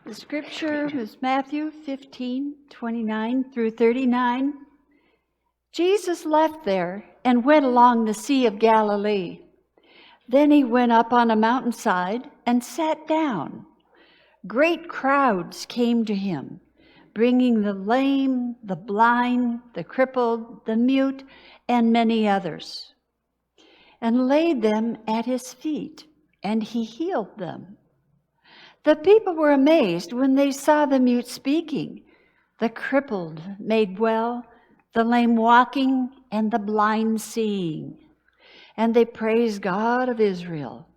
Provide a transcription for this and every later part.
The scripture is Matthew 15:29 through 39. Jesus left there and went along the Sea of Galilee. Then he went up on a mountainside and sat down. Great crowds came to him, bringing the lame, the blind, the crippled, the mute, and many others, and laid them at his feet, and he healed them. The people were amazed when they saw the mute speaking, the crippled made well, the lame walking, and the blind seeing. And they praised God of Israel.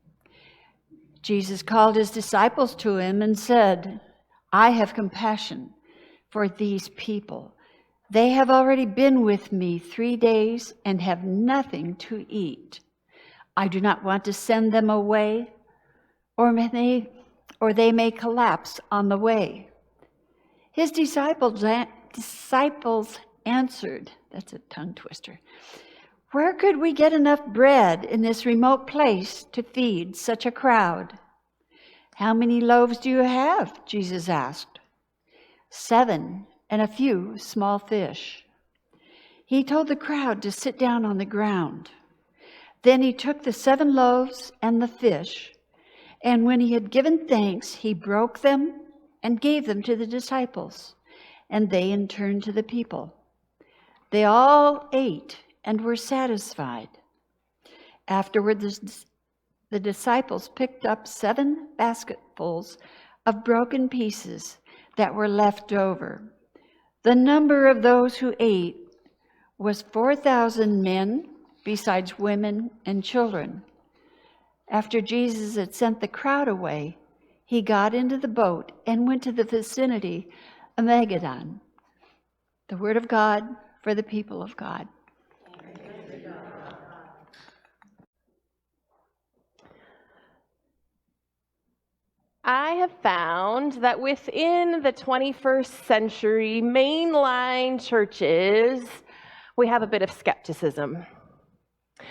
Jesus called his disciples to him and said, I have compassion for these people. They have already been with me 3 days and have nothing to eat. I do not want to send them away, or they may collapse on the way. His disciples answered, that's a tongue twister, where could we get enough bread in this remote place to feed such a crowd? How many loaves do you have? Jesus asked. 7, and a few small fish. He told the crowd to sit down on the ground. Then he took the 7 loaves and the fish, and when he had given thanks, he broke them and gave them to the disciples, and they in turn to the people. They all ate and were satisfied. Afterward, the disciples picked up 7 basketfuls of broken pieces that were left over. The number of those who ate was 4,000 men, besides women and children. After Jesus had sent the crowd away, he got into the boat and went to the vicinity of Magadan. The word of God for the people of God. I have found that within the 21st century mainline churches, we have a bit of skepticism.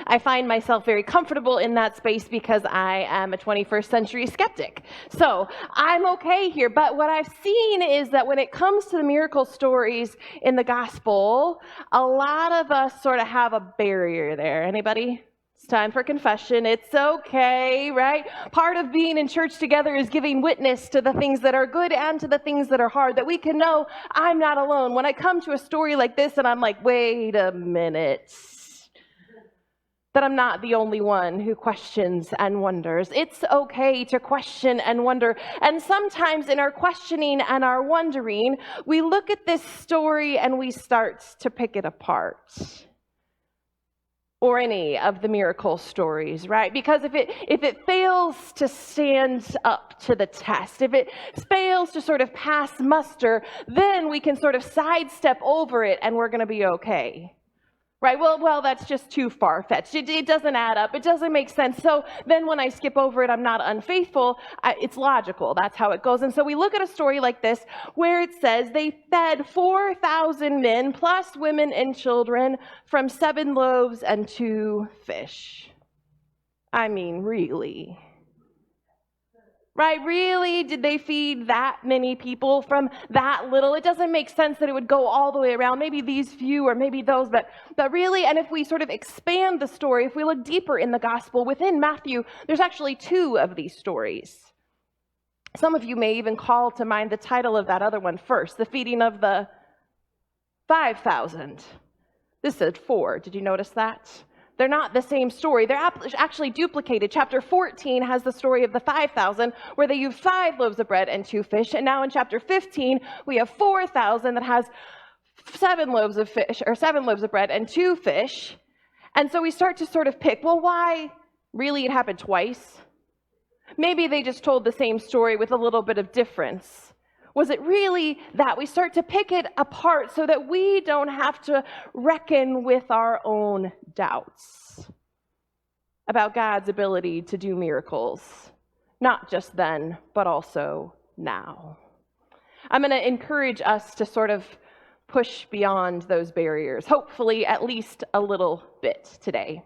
I find myself very comfortable in that space because I am a 21st century skeptic. So I'm okay here. But what I've seen is that when it comes to the miracle stories in the gospel, a lot of us sort of have a barrier there. Anybody? It's time for confession. It's okay, right? Part of being in church together is giving witness to the things that are good and to the things that are hard, that we can know I'm not alone. When I come to a story like this and I'm like, wait a minute, that I'm not the only one who questions and wonders. It's okay to question and wonder. And sometimes in our questioning and our wondering, we look at this story and we start to pick it apart. Or any of the miracle stories, right? Because if it fails to stand up to the test, if it fails to sort of pass muster, then we can sort of sidestep over it and we're going to be okay. Right? Well, that's just too far-fetched. It doesn't add up. It doesn't make sense. So then when I skip over it, I'm not unfaithful. It's logical. That's how it goes. And so we look at a story like this where it says they fed 4,000 men plus women and children from 7 loaves and 2 fish. I mean, really? Right? Really? Did they feed that many people from that little? It doesn't make sense that it would go all the way around. Maybe these few or maybe those, but really, and if we sort of expand the story, if we look deeper in the gospel, within Matthew, there's actually 2 of these stories. Some of you may even call to mind the title of that other one first, the feeding of the 5,000. This said 4. Did you notice that? They're not the same story. They're actually duplicated. Chapter 14 has the story of the 5,000 where they used 5 loaves of bread and 2 fish. And now in chapter 15, we have 4,000 that has 7 loaves of fish, or 7 loaves of bread and 2 fish. And so we start to sort of pick, well, why really it happened twice? Maybe they just told the same story with a little bit of difference. Was it really that? We start to pick it apart so that we don't have to reckon with our own doubts about God's ability to do miracles, not just then, but also now. I'm going to encourage us to sort of push beyond those barriers, hopefully at least a little bit today.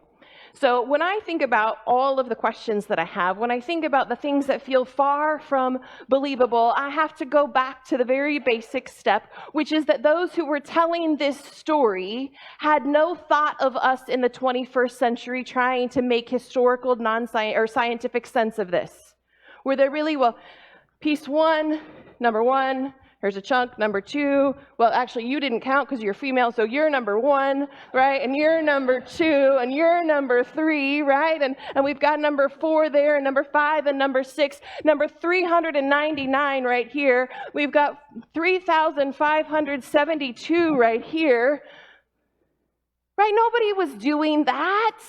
So when I think about all of the questions that I have, when I think about the things that feel far from believable, I have to go back to the very basic step, which is that those who were telling this story had no thought of us in the 21st century trying to make historical or scientific sense of this. Were they really, well, piece one, number one, here's a chunk, number two. Well, actually, you didn't count because you're female, so you're number one, right? And you're number two, and you're number three, right? And we've got number four there, and number five, and number six. Number 399 right here. We've got 3,572 right here. Right? Nobody was doing that.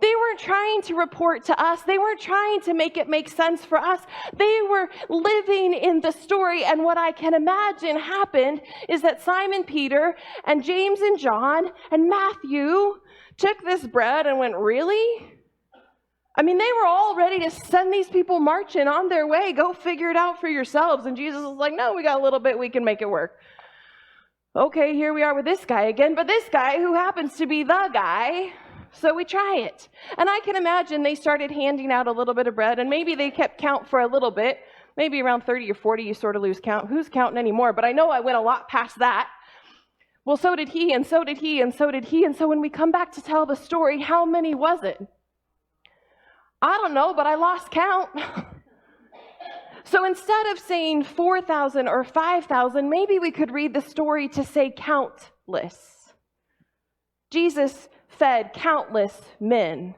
They weren't trying to report to us. They weren't trying to make it make sense for us. They were living in the story. And what I can imagine happened is that Simon Peter and James and John and Matthew took this bread and went, really? I mean, they were all ready to send these people marching on their way. Go figure it out for yourselves. And Jesus was like, no, we got a little bit. We can make it work. Okay, here we are with this guy again. But this guy who happens to be the guy, so we try it. And I can imagine they started handing out a little bit of bread, and maybe they kept count for a little bit. Maybe around 30 or 40, you sort of lose count. Who's counting anymore? But I know I went a lot past that. Well, so did he, and so did he, and so did he. And so when we come back to tell the story, how many was it? I don't know, but I lost count. So instead of saying 4,000 or 5,000, maybe we could read the story to say countless. Jesus fed countless men,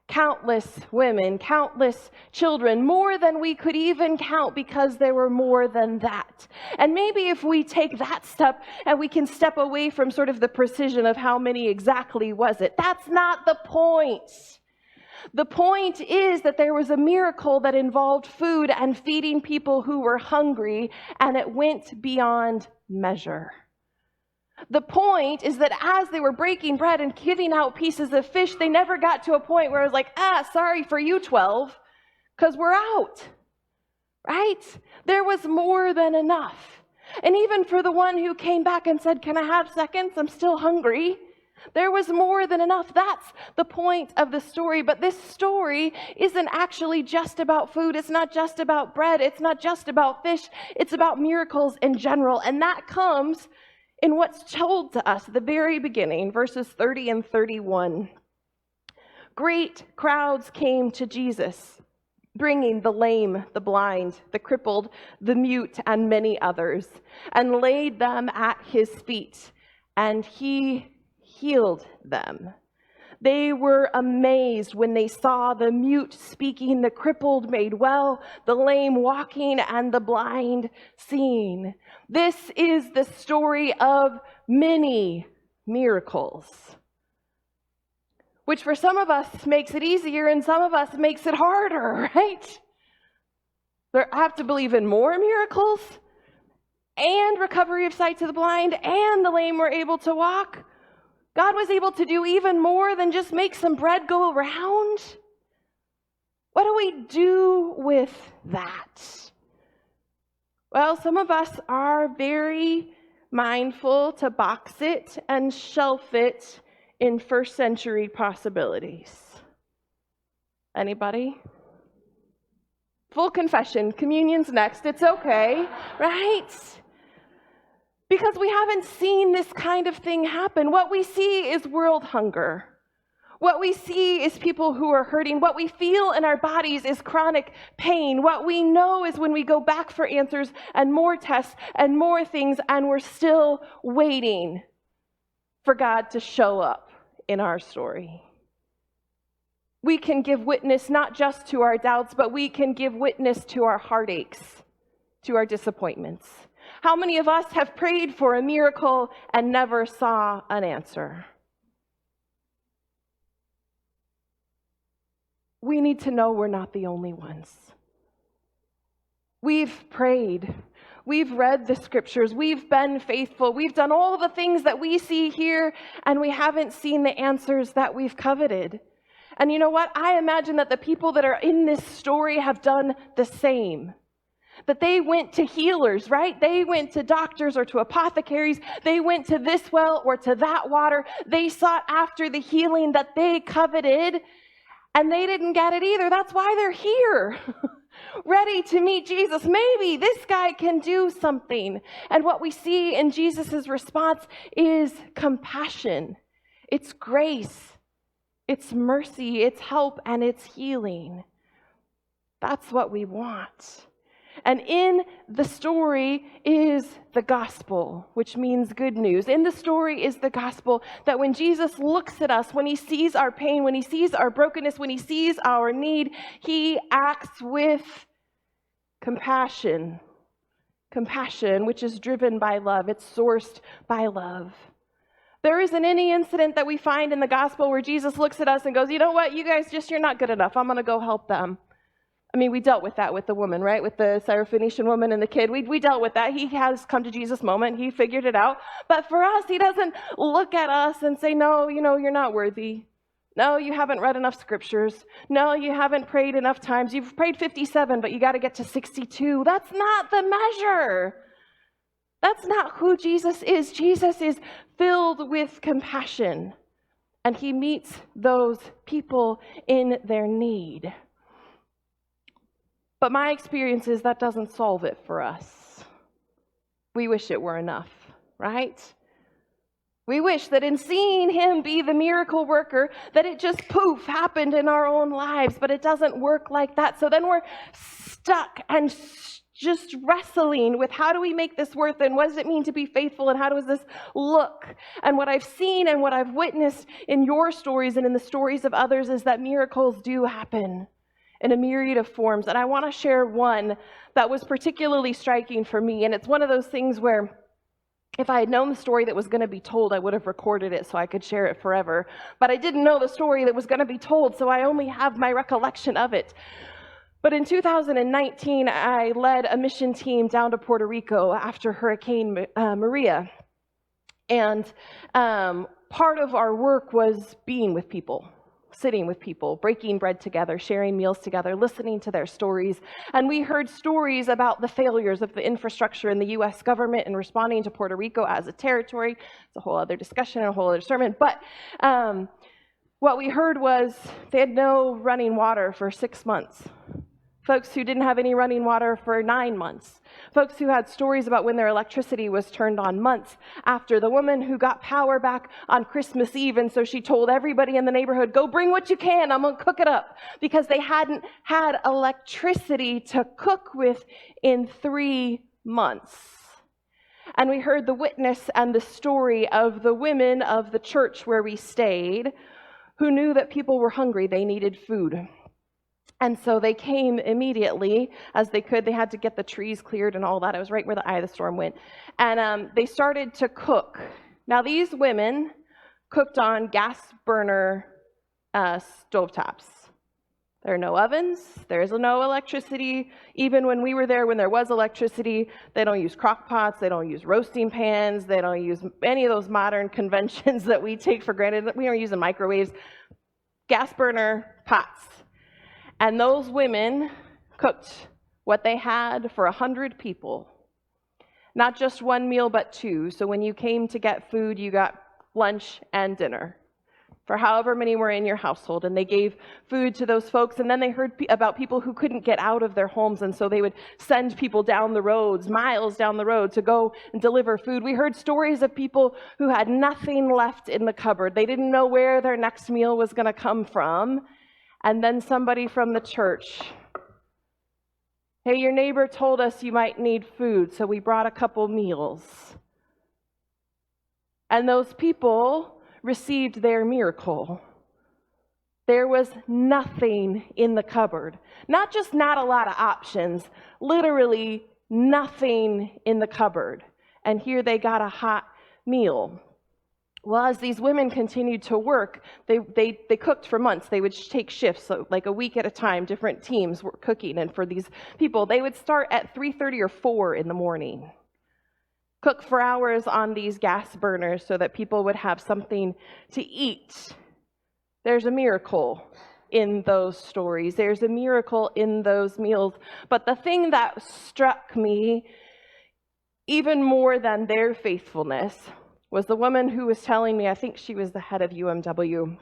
countless women, countless children, more than we could even count because there were more than that. And maybe if we take that step and we can step away from sort of the precision of how many exactly was it, that's not the point. The point is that there was a miracle that involved food and feeding people who were hungry, and it went beyond measure. The point is that as they were breaking bread and giving out pieces of fish, they never got to a point where it was like, sorry for you 12, because we're out, right? There was more than enough. And even for the one who came back and said, can I have seconds? I'm still hungry. There was more than enough. That's the point of the story. But this story isn't actually just about food. It's not just about bread. It's not just about fish. It's about miracles in general. And that comes in what's told to us at the very beginning, verses 30 and 31. Great crowds came to Jesus, bringing the lame, the blind, the crippled, the mute, and many others, and laid them at his feet, and he healed them. They were amazed when they saw the mute speaking, the crippled made well, the lame walking, and the blind seeing. This is the story of many miracles, which for some of us makes it easier and some of us makes it harder, right? I have to believe in more miracles and recovery of sight to the blind and the lame were able to walk. God was able to do even more than just make some bread go around. What do we do with that? Well, some of us are very mindful to box it and shelf it in first century possibilities. Anybody? Full confession, communion's next, it's okay, right? Because we haven't seen this kind of thing happen. What we see is world hunger. What we see is people who are hurting. What we feel in our bodies is chronic pain. What we know is when we go back for answers and more tests and more things, and we're still waiting for God to show up in our story. We can give witness not just to our doubts, but we can give witness to our heartaches, to our disappointments. How many of us have prayed for a miracle and never saw an answer? We need to know we're not the only ones. We've prayed. We've read the scriptures. We've been faithful. We've done all the things that we see here, and we haven't seen the answers that we've coveted. And you know what? I imagine that the people that are in this story have done the same. That they went to healers, right? They went to doctors or to apothecaries. They went to this well or to that water. They sought after the healing that they coveted, and they didn't get it either. That's why they're here, ready to meet Jesus. Maybe this guy can do something. And what we see in Jesus' response is compassion. It's grace. It's mercy. It's help, and it's healing. That's what we want. And in the story is the gospel, which means good news. In the story is the gospel that when Jesus looks at us, when he sees our pain, when he sees our brokenness, when he sees our need, he acts with compassion. Compassion, which is driven by love. It's sourced by love. There isn't any incident that we find in the gospel where Jesus looks at us and goes, you know what, you guys you're not good enough. I'm going to go help them. I mean, we dealt with that with the woman, right? With the Syrophoenician woman and the kid. We dealt with that. He has come to Jesus moment. He figured it out. But for us, he doesn't look at us and say, no, you're not worthy. No, you haven't read enough scriptures. No, you haven't prayed enough times. You've prayed 57, but you got to get to 62. That's not the measure. That's not who Jesus is. Jesus is filled with compassion, and he meets those people in their need. But my experience is that doesn't solve it for us. We wish it were enough, right? We wish that in seeing him be the miracle worker, that it just poof happened in our own lives, but it doesn't work like that. So then we're stuck and just wrestling with how do we make this worth, and what does it mean to be faithful, and how does this look? And what I've seen and what I've witnessed in your stories and in the stories of others is that miracles do happen in a myriad of forms. And I want to share one that was particularly striking for me. And it's one of those things where if I had known the story that was going to be told, I would have recorded it so I could share it forever. But I didn't know the story that was going to be told, so I only have my recollection of it. But in 2019, I led a mission team down to Puerto Rico after Hurricane Maria. And part of our work was being with people, sitting with people, breaking bread together, sharing meals together, listening to their stories. And we heard stories about the failures of the infrastructure in the U.S. government in responding to Puerto Rico as a territory. It's a whole other discussion and a whole other sermon. But what we heard was they had no running water for 6 months. Folks who didn't have any running water for 9 months. Folks who had stories about when their electricity was turned on months after. The woman who got power back on Christmas Eve, and so she told everybody in the neighborhood, go bring what you can, I'm going to cook it up. Because they hadn't had electricity to cook with in 3 months. And we heard the witness and the story of the women of the church where we stayed who knew that people were hungry, they needed food. And so they came immediately as they could. They had to get the trees cleared and all that. It was right where the eye of the storm went. And they started to cook. Now, these women cooked on gas burner stovetops. There are no ovens. There's no electricity. Even when we were there, when there was electricity, they don't use crock pots. They don't use roasting pans. They don't use any of those modern conventions that we take for granted. We aren't using microwaves. Gas burner pots. And those women cooked what they had for 100 people. Not just one meal, but 2. So when you came to get food, you got lunch and dinner for however many were in your household. And they gave food to those folks. And then they heard about people who couldn't get out of their homes. And so they would send people down the roads, miles down the road, to go and deliver food. We heard stories of people who had nothing left in the cupboard. They didn't know where their next meal was going to come from. And then somebody from the church, hey, your neighbor told us you might need food, so we brought a couple meals. And those people received their miracle. There was nothing in the cupboard. Not just not a lot of options, literally nothing in the cupboard. And here they got a hot meal. Well, as these women continued to work, they cooked for months. They would take shifts, so like a week at a time, different teams were cooking. And for these people, they would start at 3:30 or 4 in the morning. Cook for hours on these gas burners so that people would have something to eat. There's a miracle in those stories. There's a miracle in those meals. But the thing that struck me even more than their faithfulness was the woman who was telling me, I think she was the head of UMW,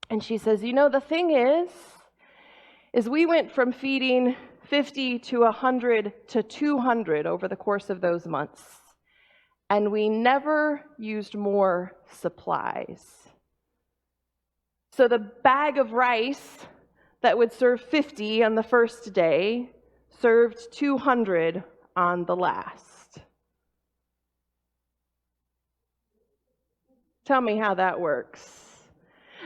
and she says, the thing is we went from feeding 50 to 100 to 200 over the course of those months, and we never used more supplies. So the bag of rice that would serve 50 on the first day served 200 on the last. Tell me how that works.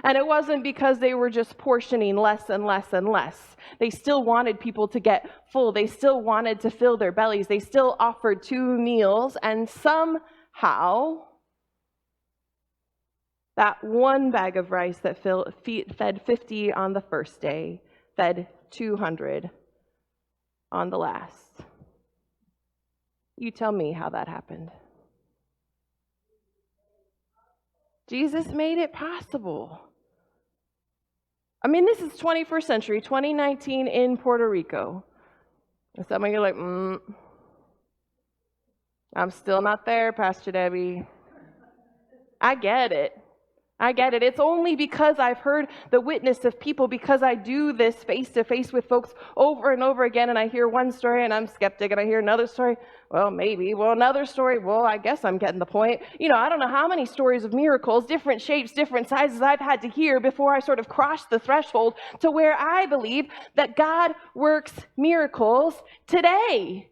And it wasn't because they were just portioning less and less and less. They still wanted people to get full. They still wanted to fill their bellies. They still offered 2 meals, and somehow that one bag of rice that fed 50 on the first day fed 200 on the last. You tell me how that happened. Jesus made it possible. I mean, this is 21st century, 2019 in Puerto Rico. And some of you are like, I'm still not there, Pastor Debbie. I get it. It's only because I've heard the witness of people, because I do this face-to-face with folks over and over again, and I hear one story and I'm skeptic, and I hear another story, well, maybe, well, another story, well, I guess I'm getting the point. I don't know how many stories of miracles, different shapes, different sizes I've had to hear before I sort of crossed the threshold to where I believe that God works miracles today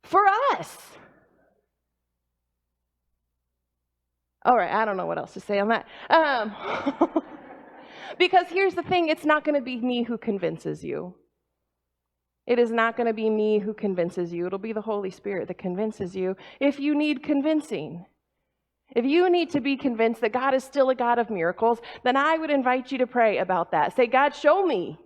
for us. All right, I don't know what else to say on that. Because here's the thing, it's not going to be me who convinces you. It is not going to be me who convinces you. It'll be the Holy Spirit that convinces you if you need convincing. If you need to be convinced that God is still a God of miracles, then I would invite you to pray about that. Say, God, show me.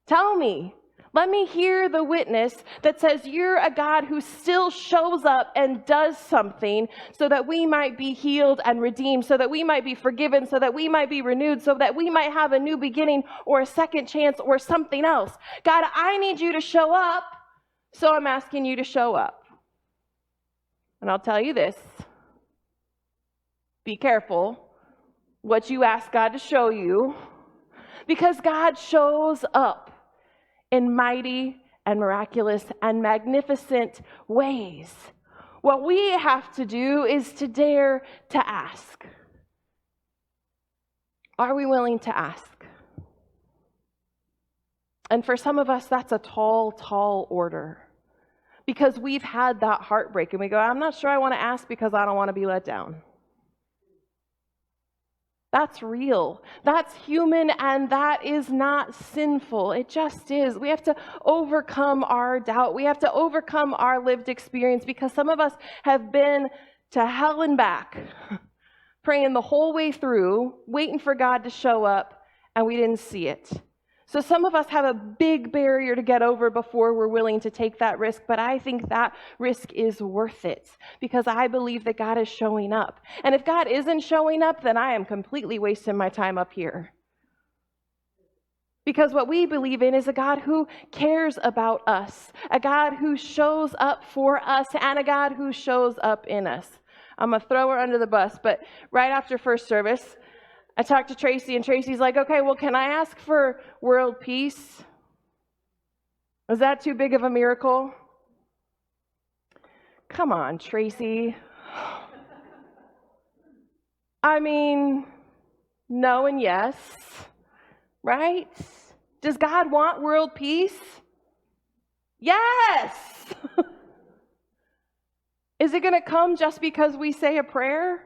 Tell me. Let me hear the witness that says you're a God who still shows up and does something so that we might be healed and redeemed, so that we might be forgiven, so that we might be renewed, so that we might have a new beginning or a second chance or something else. God, I need you to show up, so I'm asking you to show up. And I'll tell you this. Be careful what you ask God to show you, because God shows up in mighty and miraculous and magnificent ways. What we have to do is to dare to ask. Are we willing to ask? And for some of us, that's a tall, tall order, because we've had that heartbreak and we go, I'm not sure I want to ask because I don't want to be let down. That's real. That's human, and that is not sinful. It just is. We have to overcome our doubt. We have to overcome our lived experience, because some of us have been to hell and back, praying the whole way through, waiting for God to show up, and we didn't see it. So some of us have a big barrier to get over before we're willing to take that risk, but I think that risk is worth it, because I believe that God is showing up. And if God isn't showing up, then I am completely wasting my time up here. Because what we believe in is a God who cares about us, a God who shows up for us, and a God who shows up in us. I'm going to throw her under the bus, but right after first service, I talked to Tracy, and Tracy's like, okay, well, can I ask for world peace? Is that too big of a miracle? Come on, Tracy. I mean, no and yes, right? Does God want world peace? Yes! Is it going to come just because we say a prayer?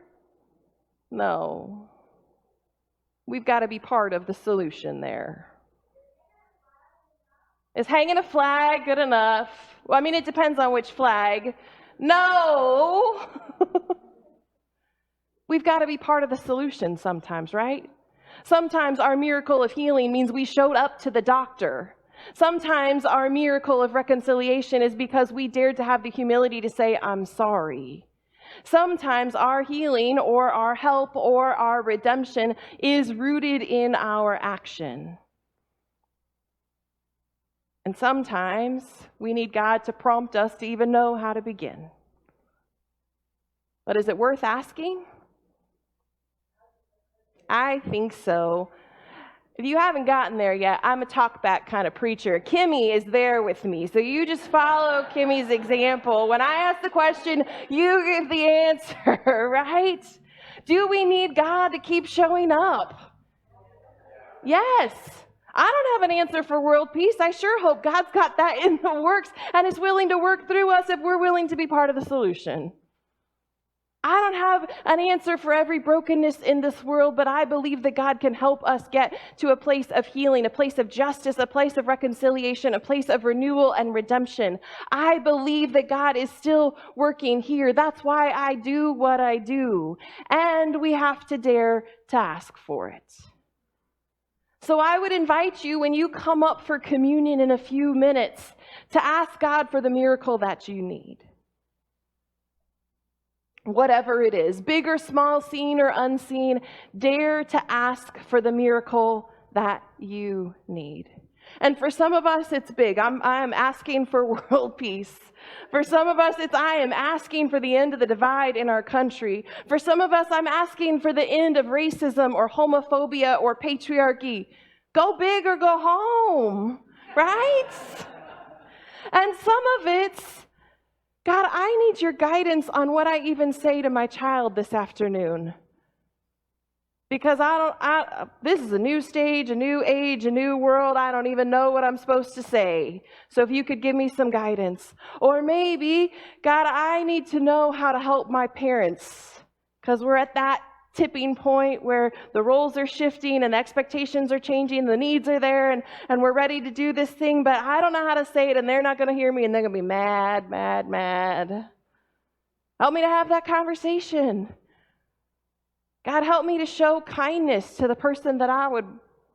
No. We've got to be part of the solution there. Is hanging a flag good enough? Well, I mean, it depends on which flag. No! We've got to be part of the solution sometimes, right? Sometimes our miracle of healing means we showed up to the doctor. Sometimes our miracle of reconciliation is because we dared to have the humility to say, I'm sorry. Sometimes our healing or our help or our redemption is rooted in our action. And sometimes we need God to prompt us to even know how to begin. But is it worth asking? I think so. If you haven't gotten there yet, I'm a talkback kind of preacher. Kimmy is there with me, so you just follow Kimmy's example. When I ask the question, you give the answer, right? Do we need God to keep showing up? Yes. I don't have an answer for world peace. I sure hope God's got that in the works and is willing to work through us if we're willing to be part of the solution. I don't have an answer for every brokenness in this world, but I believe that God can help us get to a place of healing, a place of justice, a place of reconciliation, a place of renewal and redemption. I believe that God is still working here. That's why I do what I do. And we have to dare to ask for it. So I would invite you, when you come up for communion in a few minutes, to ask God for the miracle that you need. Whatever it is, big or small, seen or unseen, dare to ask for the miracle that you need. And for some of us, it's big. I'm asking for world peace. For some of us, I am asking for the end of the divide in our country. For some of us, I'm asking for the end of racism or homophobia or patriarchy. Go big or go home, right? And some of it's, God, I need your guidance on what I even say to my child this afternoon. Because this is a new stage, a new age, a new world. I don't even know what I'm supposed to say. So if you could give me some guidance. Or maybe, God, I need to know how to help my parents. Because we're at that tipping point where the roles are shifting and the expectations are changing, the needs are there, and we're ready to do this thing, but I don't know how to say it, and they're not going to hear me, and they're going to be mad, mad, mad. Help me to have that conversation. God, help me to show kindness to the person that I would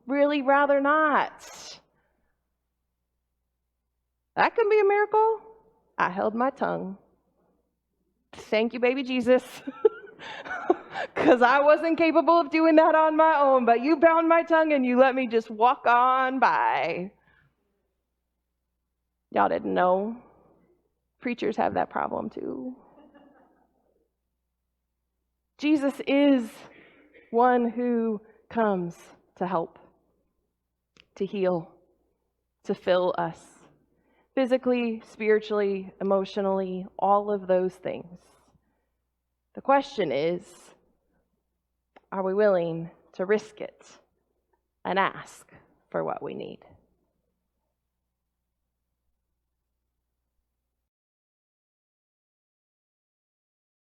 really rather not. That can be a miracle. I held my tongue. Thank you, baby Jesus. Because I wasn't capable of doing that on my own, but you bound my tongue and you let me just walk on by. Y'all didn't know. Preachers have that problem too. Jesus is one who comes to help, to heal, to fill us. Physically, spiritually, emotionally, all of those things. The question is, are we willing to risk it and ask for what we need?